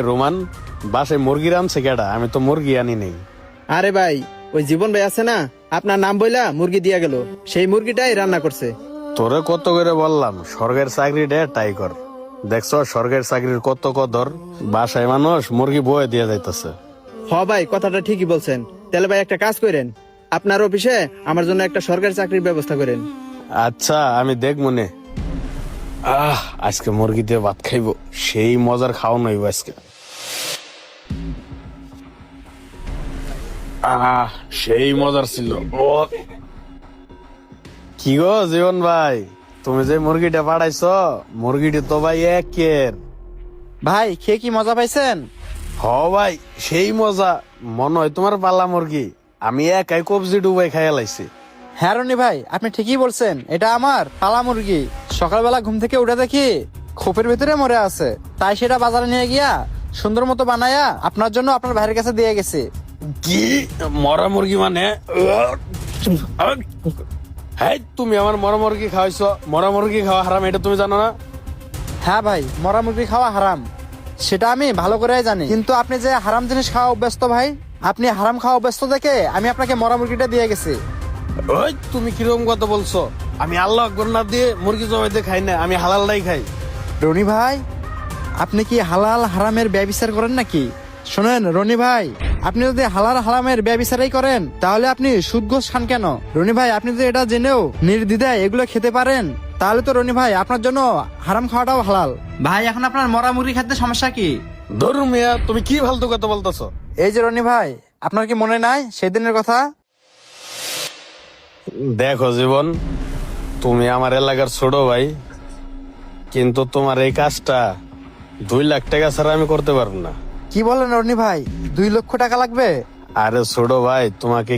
Roman বাসায় মুরগি রানছে কেডা? আমি তো মুরগি আনি নেই। আরে ভাই, ওই জীবন ভাই আছে না, আপনার নাম বইলা মুরগি দিয়া গেল, সেই মুরগিটাই রান্না করছে। তোরে কত করে বললাম সরকারি চাকরি ডে টাই কর। দেখছো সরকারি চাকরির কত কদর। বাসায় মানুষ মুরগি বয়ে দিয়ে যাইতেছে। হ ভাই, কথাটা ঠিকই বলছেন। তাহলে ভাই একটা কাজ করেন, আপনার অফিসে আমার জন্য একটা সরকারি চাকরির ব্যবস্থা করেন। আচ্ছা আমি দেখ মনে। আজকে মুরগি দিয়ে ভাত খাইবো, সেই মজার খাওয়ানো হইব আজকে। সেই মজার ছিল। ও কি গো জীবন ভাই, তুমি যে মুরগিটা পাঠাইছো, মুরগিটি তো ভাই একের। ভাই খেয়ে কি মজা পাইছেন? হ ভাই, সেই মজা। মনে হয় তোমার পাল্লা মুরগি, আমি একাই কবজি ডুবাই খাইয়া লাইছি। হ্যাঁ রনি ভাই, আপনি ঠিকই বলছেন, এটা আমার পালা মুরগি। সকালবেলা ঘুম থেকে উঠে দেখি খোপের ভিতরে মরে আছে, তাই সেটা বাজারে নিয়ে গিয়া সুন্দর মতো বানায়া আপনার জন্য আপনার ভাইয়ের কাছে দিয়ে গেছি। কি মরা মুরগি মানে? হ্যাঁ, তুমি আমার মরা মুরগি খাওয়াইছো। মরা মুরগি খাওয়া হারাম, এটা তুমি জানো না? হ্যাঁ ভাই, মরা মুরগি খাওয়া হারাম, সেটা আমি ভালো করেই জানি। কিন্তু আপনি যে হারাম জিনিস খাওয়া অভ্যস্ত ভাই, আপনি হারাম খাওয়া অভ্যস্ত দেখে আমি আপনাকে মরা মুরগিটা দিয়ে গেছি। ওই তুমি কিরকম কথা বলছো? আমি আল্লাহ আকবার না দিয়ে মুরগি জবাইতে খাই না, আমি হালালটাই খাই। রনি ভাই, আপনি কি হালাল হারামের ব্যভিচার করেন নাকি? শোনেন রনি ভাই, আপনি যদি হালাল হারামের ব্যভিচারই করেন, তাহলে আপনি সুদ ঘোষ খান কেন? রনি ভাই, আপনি যদি এটা জেনেও নির্দ্বিধায় এগুলো খেতে পারেন, তাহলে তো রনি ভাই আপনার জন্য হারাম খাওয়াটাও হালাল। ভাই এখন আপনার মরা মুরগি খেতে সমস্যা কি? ধরুন মিয়া, তুমি কি ফালতু কথা বলতেছো? এই যে রনি ভাই, আপনার কি মনে নাই সেদিনের কথা? দেখো জীবন, তুমি আমার এলাকার ছোট ভাই, কিন্তু তোমার এই কাজটা 2 লাখ টাকা ছাড়া আমি করতে পারবো না। কি বলেন রনি ভাই, 2 লক্ষ টাকা লাগবে? আরে ছোট ভাই, তোমাকে